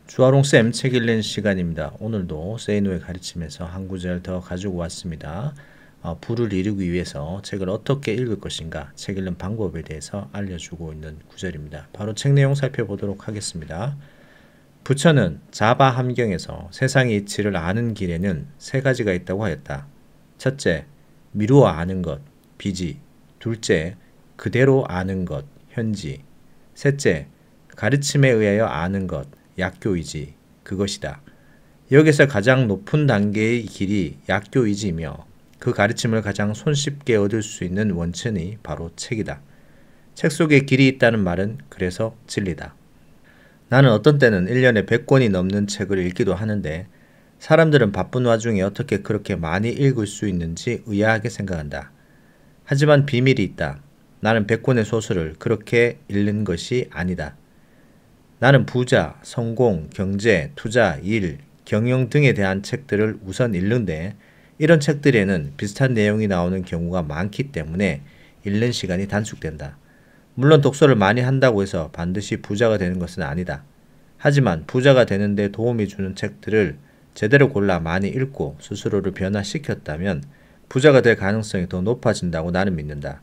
주아롱쌤 책 읽는 시간입니다. 오늘도 세이노의 가르침에서 한 구절 더 가지고 왔습니다. 부를 이루기 위해서 책을 어떻게 읽을 것인가, 책 읽는 방법에 대해서 알려주고 있는 구절입니다. 바로 책 내용 살펴보도록 하겠습니다. 부처는 자바 함경에서 세상의 이치를 아는 길에는 세 가지가 있다고 하였다. 첫째, 미루어 아는 것, 비지. 둘째, 그대로 아는 것, 현지. 셋째, 가르침에 의하여 아는 것, 약교이지. 그것이다. 여기서 가장 높은 단계의 길이 약교이지이며 그 가르침을 가장 손쉽게 얻을 수 있는 원천이 바로 책이다. 책 속에 길이 있다는 말은 그래서 진리다. 나는 어떤 때는 1년에 100권이 넘는 책을 읽기도 하는데 사람들은 바쁜 와중에 어떻게 그렇게 많이 읽을 수 있는지 의아하게 생각한다. 하지만 비밀이 있다. 나는 100권의 소설을 그렇게 읽는 것이 아니다. 나는 부자, 성공, 경제, 투자, 일, 경영 등에 대한 책들을 우선 읽는데 이런 책들에는 비슷한 내용이 나오는 경우가 많기 때문에 읽는 시간이 단축된다. 물론 독서를 많이 한다고 해서 반드시 부자가 되는 것은 아니다. 하지만 부자가 되는데 도움이 주는 책들을 제대로 골라 많이 읽고 스스로를 변화시켰다면 부자가 될 가능성이 더 높아진다고 나는 믿는다.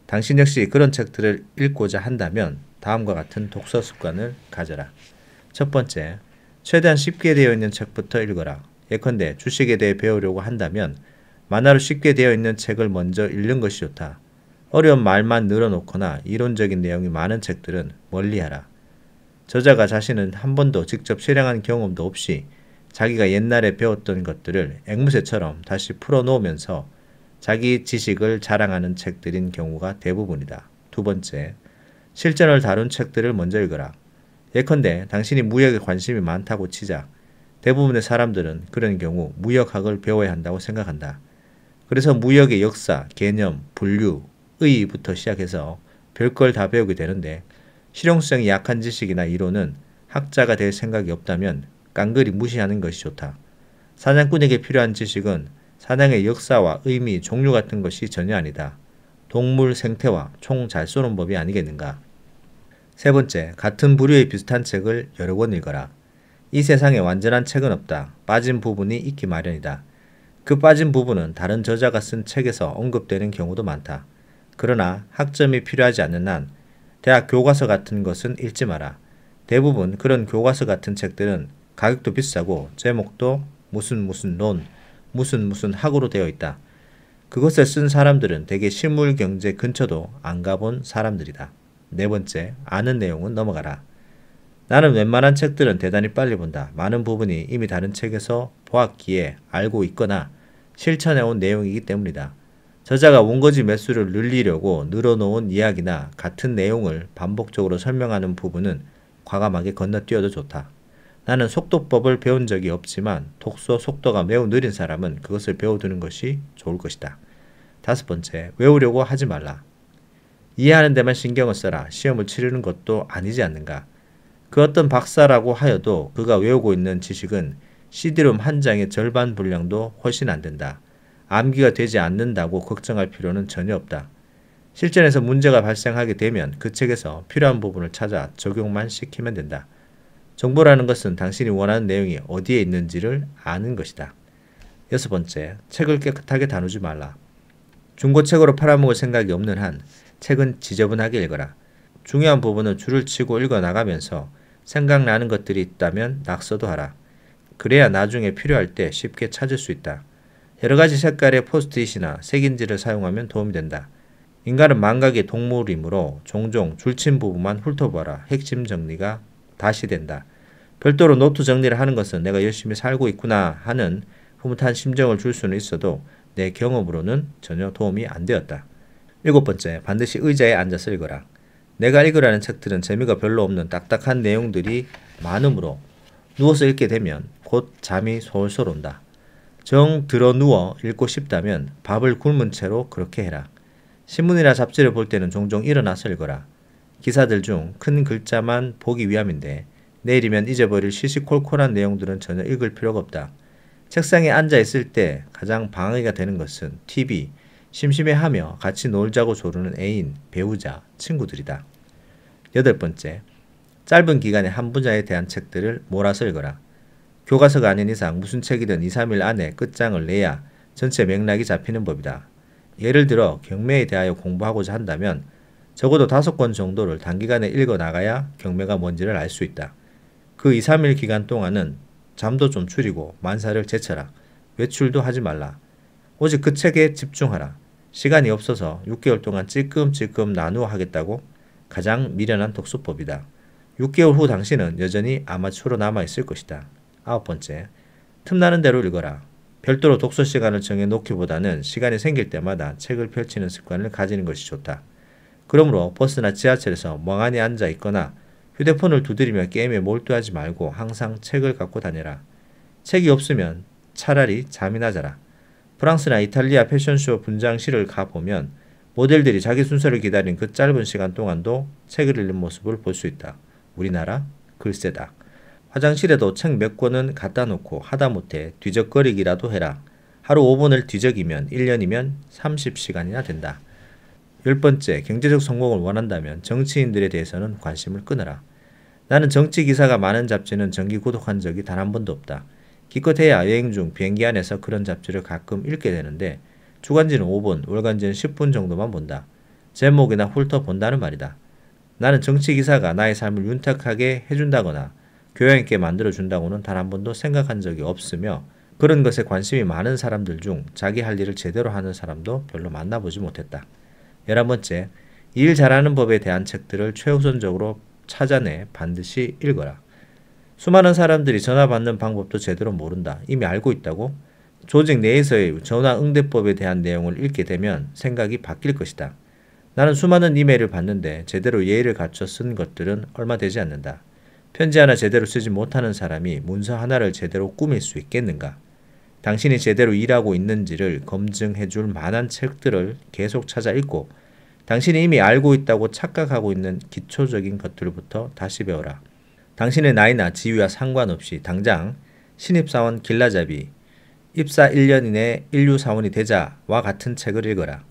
당신 역시 그런 책들을 읽고자 한다면 다음과 같은 독서 습관을 가져라. 첫 번째, 최대한 쉽게 되어 있는 책부터 읽어라. 예컨대 주식에 대해 배우려고 한다면 만화로 쉽게 되어 있는 책을 먼저 읽는 것이 좋다. 어려운 말만 늘어놓거나 이론적인 내용이 많은 책들은 멀리하라. 저자가 자신은 한 번도 직접 실행한 경험도 없이 자기가 옛날에 배웠던 것들을 앵무새처럼 다시 풀어놓으면서 자기 지식을 자랑하는 책들인 경우가 대부분이다. 두 번째, 실전을 다룬 책들을 먼저 읽어라. 예컨대 당신이 무역에 관심이 많다고 치자. 대부분의 사람들은 그런 경우 무역학을 배워야 한다고 생각한다. 그래서 무역의 역사, 개념, 분류, 의의부터 시작해서 별걸 다 배우게 되는데 실용성이 약한 지식이나 이론은 학자가 될 생각이 없다면 깡그리 무시하는 것이 좋다. 사냥꾼에게 필요한 지식은 사냥의 역사와 의미, 종류 같은 것이 전혀 아니다. 동물 생태와 총 잘 쏘는 법이 아니겠는가. 세 번째, 같은 부류의 비슷한 책을 여러 권 읽어라. 이 세상에 완전한 책은 없다. 빠진 부분이 있기 마련이다. 그 빠진 부분은 다른 저자가 쓴 책에서 언급되는 경우도 많다. 그러나 학점이 필요하지 않는 한 대학 교과서 같은 것은 읽지 마라. 대부분 그런 교과서 같은 책들은 가격도 비싸고 제목도 무슨 론, 무슨 학으로 되어 있다. 그것을 쓴 사람들은 대개 실물 경제 근처도 안 가본 사람들이다. 네 번째, 아는 내용은 넘어가라. 나는 웬만한 책들은 대단히 빨리 본다. 많은 부분이 이미 다른 책에서 보았기에 알고 있거나 실천해온 내용이기 때문이다. 저자가 원고지 매수를 늘리려고 늘어놓은 이야기나 같은 내용을 반복적으로 설명하는 부분은 과감하게 건너뛰어도 좋다. 나는 속도법을 배운 적이 없지만 독서 속도가 매우 느린 사람은 그것을 배워두는 것이 좋을 것이다. 다섯 번째, 외우려고 하지 말라. 이해하는 데만 신경을 써라. 시험을 치르는 것도 아니지 않는가. 그 어떤 박사라고 하여도 그가 외우고 있는 지식은 CD롬 한 장의 절반 분량도 훨씬 안 된다. 암기가 되지 않는다고 걱정할 필요는 전혀 없다. 실전에서 문제가 발생하게 되면 그 책에서 필요한 부분을 찾아 적용만 시키면 된다. 정보라는 것은 당신이 원하는 내용이 어디에 있는지를 아는 것이다. 여섯 번째, 책을 깨끗하게 다루지 말라. 중고책으로 팔아먹을 생각이 없는 한 책은 지저분하게 읽어라. 중요한 부분은 줄을 치고 읽어나가면서 생각나는 것들이 있다면 낙서도 하라. 그래야 나중에 필요할 때 쉽게 찾을 수 있다. 여러 가지 색깔의 포스트잇이나 색인지를 사용하면 도움이 된다. 인간은 망각의 동물이므로 종종 줄친 부분만 훑어보아라. 핵심 정리가 다시 된다. 별도로 노트 정리를 하는 것은 내가 열심히 살고 있구나 하는 흐뭇한 심정을 줄 수는 있어도 내 경험으로는 전혀 도움이 안 되었다. 일곱 번째, 반드시 의자에 앉아서 읽어라. 내가 읽으라는 책들은 재미가 별로 없는 딱딱한 내용들이 많으므로 누워서 읽게 되면 곧 잠이 솔솔 온다. 정 들어 누워 읽고 싶다면 밥을 굶은 채로 그렇게 해라. 신문이나 잡지를 볼 때는 종종 일어나서 읽어라. 기사들 중 큰 글자만 보기 위함인데 내일이면 잊어버릴 시시콜콜한 내용들은 전혀 읽을 필요가 없다. 책상에 앉아 있을 때 가장 방해가 되는 것은 TV, 심심해하며 같이 놀자고 조르는 애인, 배우자, 친구들이다. 여덟 번째, 짧은 기간에 한 분야에 대한 책들을 몰아서 읽어라. 교과서가 아닌 이상 무슨 책이든 2, 3일 안에 끝장을 내야 전체 맥락이 잡히는 법이다. 예를 들어 경매에 대하여 공부하고자 한다면 적어도 5권 정도를 단기간에 읽어 나가야 경매가 뭔지를 알 수 있다. 그 2, 3일 기간 동안은 잠도 좀 줄이고 만사를 제쳐라. 외출도 하지 말라. 오직 그 책에 집중하라. 시간이 없어서 6개월 동안 찔끔찔끔 나누어 하겠다고? 가장 미련한 독서법이다. 6개월 후 당신은 여전히 아마추어로 남아있을 것이다. 9번째, 틈나는 대로 읽어라. 별도로 독서 시간을 정해 놓기보다는 시간이 생길 때마다 책을 펼치는 습관을 가지는 것이 좋다. 그러므로 버스나 지하철에서 멍하니 앉아 있거나 휴대폰을 두드리며 게임에 몰두하지 말고 항상 책을 갖고 다녀라. 책이 없으면 차라리 잠이나 자라. 프랑스나 이탈리아 패션쇼 분장실을 가보면 모델들이 자기 순서를 기다린 그 짧은 시간 동안도 책을 읽는 모습을 볼 수 있다. 우리나라? 글쎄다. 화장실에도 책 몇 권은 갖다 놓고 하다못해 뒤적거리기라도 해라. 하루 5분을 뒤적이면 1년이면 30시간이나 된다. 10번째, 경제적 성공을 원한다면 정치인들에 대해서는 관심을 끊어라. 나는 정치 기사가 많은 잡지는 정기 구독한 적이 단 한 번도 없다. 기껏해야 여행 중 비행기 안에서 그런 잡지를 가끔 읽게 되는데 주간지는 5분, 월간지는 10분 정도만 본다. 제목이나 훑어본다는 말이다. 나는 정치 기사가 나의 삶을 윤택하게 해준다거나 교양 있게 만들어준다고는 단 한 번도 생각한 적이 없으며 그런 것에 관심이 많은 사람들 중 자기 할 일을 제대로 하는 사람도 별로 만나보지 못했다. 11번째, 일 잘하는 법에 대한 책들을 최우선적으로 찾아내 반드시 읽어라. 수많은 사람들이 전화 받는 방법도 제대로 모른다. 이미 알고 있다고? 조직 내에서의 전화 응대법에 대한 내용을 읽게 되면 생각이 바뀔 것이다. 나는 수많은 이메일을 받는데 제대로 예의를 갖춰 쓴 것들은 얼마 되지 않는다. 편지 하나 제대로 쓰지 못하는 사람이 문서 하나를 제대로 꾸밀 수 있겠는가? 당신이 제대로 일하고 있는지를 검증해 줄 만한 책들을 계속 찾아 읽고 당신이 이미 알고 있다고 착각하고 있는 기초적인 것들부터 다시 배워라. 당신의 나이나 지위와 상관없이 당장 신입사원 길라잡이, 입사 1년 이내 인류사원이 되자와 같은 책을 읽어라.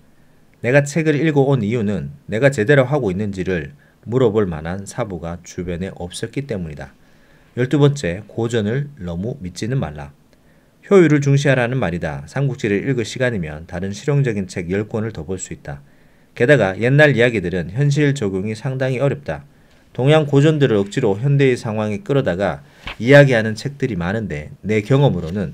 내가 책을 읽어온 이유는 내가 제대로 하고 있는지를 물어볼 만한 사부가 주변에 없었기 때문이다. 12번째, 고전을 너무 믿지는 말라. 효율을 중시하라는 말이다. 삼국지를 읽을 시간이면 다른 실용적인 책 10권을 더 볼 수 있다. 게다가 옛날 이야기들은 현실 적용이 상당히 어렵다. 동양 고전들을 억지로 현대의 상황에 끌어다가 이야기하는 책들이 많은데 내 경험으로는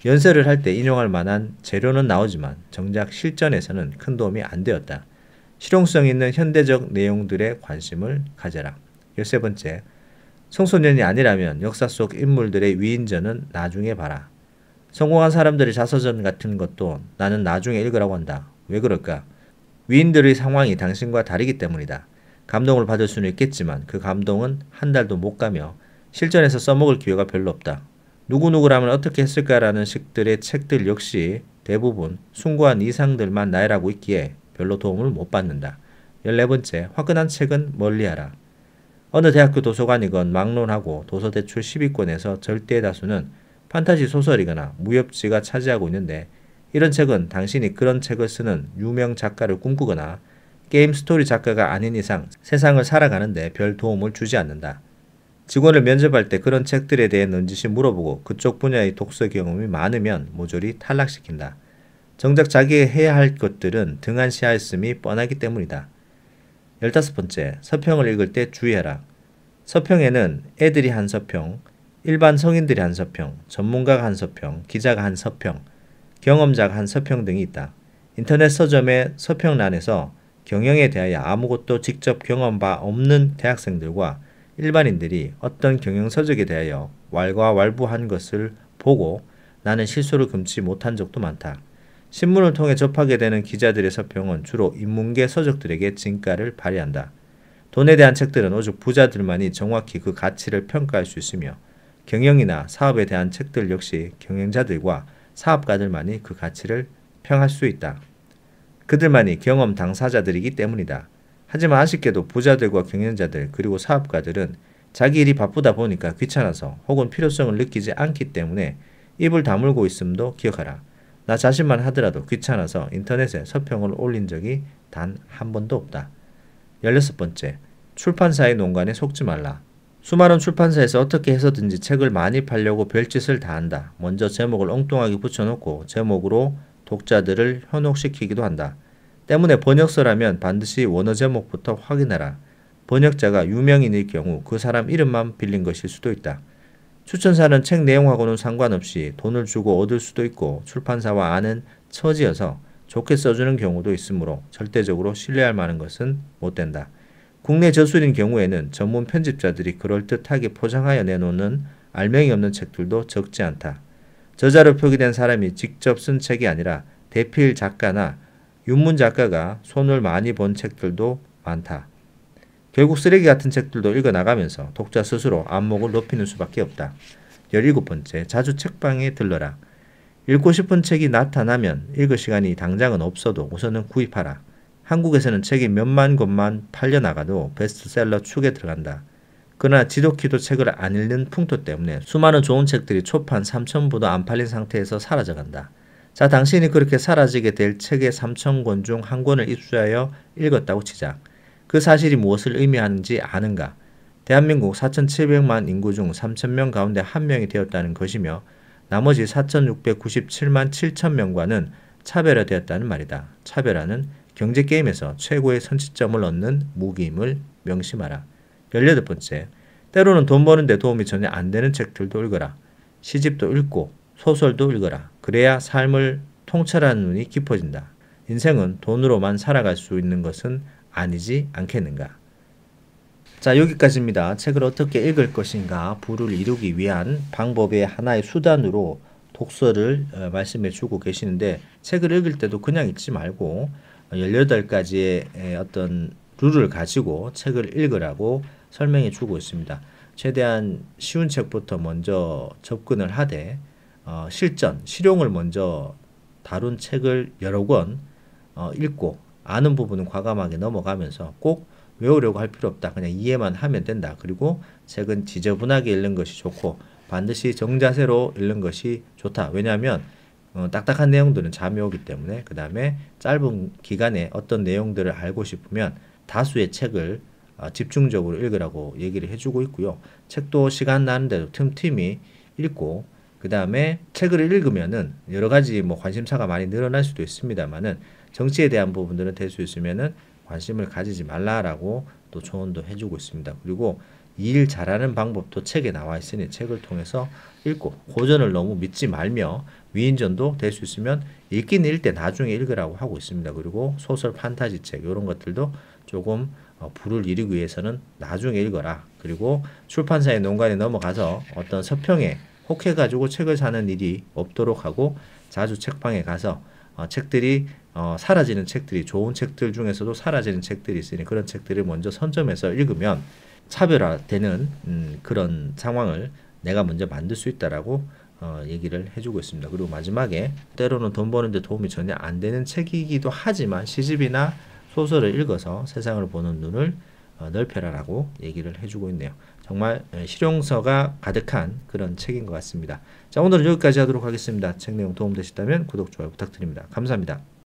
연설을 할 때 인용할 만한 재료는 나오지만 정작 실전에서는 큰 도움이 안 되었다. 실용성 있는 현대적 내용들에 관심을 가져라. 13번째, 청소년이 아니라면 역사 속 인물들의 위인전은 나중에 봐라. 성공한 사람들의 자서전 같은 것도 나는 나중에 읽으라고 한다. 왜 그럴까? 위인들의 상황이 당신과 다르기 때문이다. 감동을 받을 수는 있겠지만 그 감동은 한 달도 못 가며 실전에서 써먹을 기회가 별로 없다. 누구누구라면 어떻게 했을까라는 식들의 책들 역시 대부분 숭고한 이상들만 나열하고 있기에 별로 도움을 못 받는다. 14번째, 화끈한 책은 멀리하라. 어느 대학교 도서관이건 막론하고 도서대출 10위권에서 절대 다수는 판타지 소설이거나 무협지가 차지하고 있는데 이런 책은 당신이 그런 책을 쓰는 유명 작가를 꿈꾸거나 게임 스토리 작가가 아닌 이상 세상을 살아가는데 별 도움을 주지 않는다. 직원을 면접할 때 그런 책들에 대해 넌지시 물어보고 그쪽 분야의 독서 경험이 많으면 모조리 탈락시킨다. 정작 자기가 해야 할 것들은 등한시하였음이 뻔하기 때문이다. 15번째, 서평을 읽을 때 주의하라. 서평에는 애들이 한 서평, 일반 성인들이 한 서평, 전문가가 한 서평, 기자가 한 서평, 경험자가 한 서평 등이 있다. 인터넷 서점의 서평란에서 경영에 대하여 아무것도 직접 경험 바 없는 대학생들과 일반인들이 어떤 경영서적에 대하여 왈가왈부한 것을 보고 나는 실수를 금치 못한 적도 많다. 신문을 통해 접하게 되는 기자들의 서평은 주로 인문계 서적들에게 진가를 발휘한다. 돈에 대한 책들은 오직 부자들만이 정확히 그 가치를 평가할 수 있으며 경영이나 사업에 대한 책들 역시 경영자들과 사업가들만이 그 가치를 평할 수 있다. 그들만이 경험 당사자들이기 때문이다. 하지만 아쉽게도 부자들과 경영자들 그리고 사업가들은 자기 일이 바쁘다 보니까 귀찮아서 혹은 필요성을 느끼지 않기 때문에 입을 다물고 있음도 기억하라. 나 자신만 하더라도 귀찮아서 인터넷에 서평을 올린 적이 단 한 번도 없다. 16번째, 출판사의 농간에 속지 말라. 수많은 출판사에서 어떻게 해서든지 책을 많이 팔려고 별짓을 다 한다. 먼저 제목을 엉뚱하게 붙여놓고 제목으로 독자들을 현혹시키기도 한다. 때문에 번역서라면 반드시 원어 제목부터 확인하라. 번역자가 유명인일 경우 그 사람 이름만 빌린 것일 수도 있다. 추천사는 책 내용하고는 상관없이 돈을 주고 얻을 수도 있고 출판사와 아는 처지여서 좋게 써주는 경우도 있으므로 절대적으로 신뢰할 만한 것은 못 된다. 국내 저술인 경우에는 전문 편집자들이 그럴듯하게 포장하여 내놓는 알맹이 없는 책들도 적지 않다. 저자로 표기된 사람이 직접 쓴 책이 아니라 대필 작가나 윤문 작가가 손을 많이 본 책들도 많다. 결국 쓰레기 같은 책들도 읽어나가면서 독자 스스로 안목을 높이는 수밖에 없다. 17번째, 자주 책방에 들러라. 읽고 싶은 책이 나타나면 읽을 시간이 당장은 없어도 우선은 구입하라. 한국에서는 책이 몇만 권만 팔려나가도 베스트셀러 축에 들어간다. 그러나 지독히도 책을 안 읽는 풍토 때문에 수많은 좋은 책들이 초판 3,000부도 안 팔린 상태에서 사라져간다. 자, 당신이 그렇게 사라지게 될 책의 3,000권 중 한 권을 입수하여 읽었다고 치자. 그 사실이 무엇을 의미하는지 아는가? 대한민국 4,700만 인구 중 3,000명 가운데 한 명이 되었다는 것이며 나머지 4,697만 7,000명과는 차별화되었다는 말이다. 차별화는 경제게임에서 최고의 선취점을 얻는 무기임을 명심하라. 18번째, 때로는 돈 버는 데 도움이 전혀 안 되는 책들도 읽어라. 시집도 읽고 소설도 읽어라. 그래야 삶을 통찰하는 눈이 깊어진다. 인생은 돈으로만 살아갈 수 있는 것은 아니지 않겠는가. 자, 여기까지입니다. 책을 어떻게 읽을 것인가 부를 이루기 위한 방법의 하나의 수단으로 독서를 말씀해 주고 계시는데 책을 읽을 때도 그냥 읽지 말고 18가지의 어떤 룰을 가지고 책을 읽으라고 설명해 주고 있습니다. 최대한 쉬운 책부터 먼저 접근을 하되 실용을 먼저 다룬 책을 여러 권 읽고 아는 부분은 과감하게 넘어가면서 꼭 외우려고 할 필요 없다. 그냥 이해만 하면 된다. 그리고 책은 지저분하게 읽는 것이 좋고 반드시 정자세로 읽는 것이 좋다. 왜냐하면 딱딱한 내용들은 잠이 오기 때문에. 그 다음에 짧은 기간에 어떤 내용들을 알고 싶으면 다수의 책을 집중적으로 읽으라고 얘기를 해주고 있고요. 책도 시간 나는데도 틈틈이 읽고 그 다음에 책을 읽으면은 여러 가지 관심사가 많이 늘어날 수도 있습니다만은 정치에 대한 부분들은 될 수 있으면은 관심을 가지지 말라라고 또 조언도 해주고 있습니다. 그리고 일 잘하는 방법도 책에 나와 있으니 책을 통해서 읽고 고전을 너무 믿지 말며 위인전도 될 수 있으면 읽긴 읽을 때 나중에 읽으라고 하고 있습니다. 그리고 소설, 판타지 책 이런 것들도 조금 부를 이루기 위해서는 나중에 읽어라. 그리고 출판사의 농간에 넘어가서 어떤 서평에 혹해가지고 책을 사는 일이 없도록 하고 자주 책방에 가서 책들이 사라지는 책들이 좋은 책들 중에서도 사라지는 책들이 있으니 그런 책들을 먼저 선점해서 읽으면 차별화되는 그런 상황을 내가 먼저 만들 수 있다라고 얘기를 해주고 있습니다. 그리고 마지막에 때로는 돈 버는데 도움이 전혀 안 되는 책이기도 하지만 시집이나 소설을 읽어서 세상을 보는 눈을 넓혀라라고 얘기를 해주고 있네요. 정말 실용서가 가득한 그런 책인 것 같습니다. 자, 오늘은 여기까지 하도록 하겠습니다. 책 내용 도움되셨다면 구독, 좋아요 부탁드립니다. 감사합니다.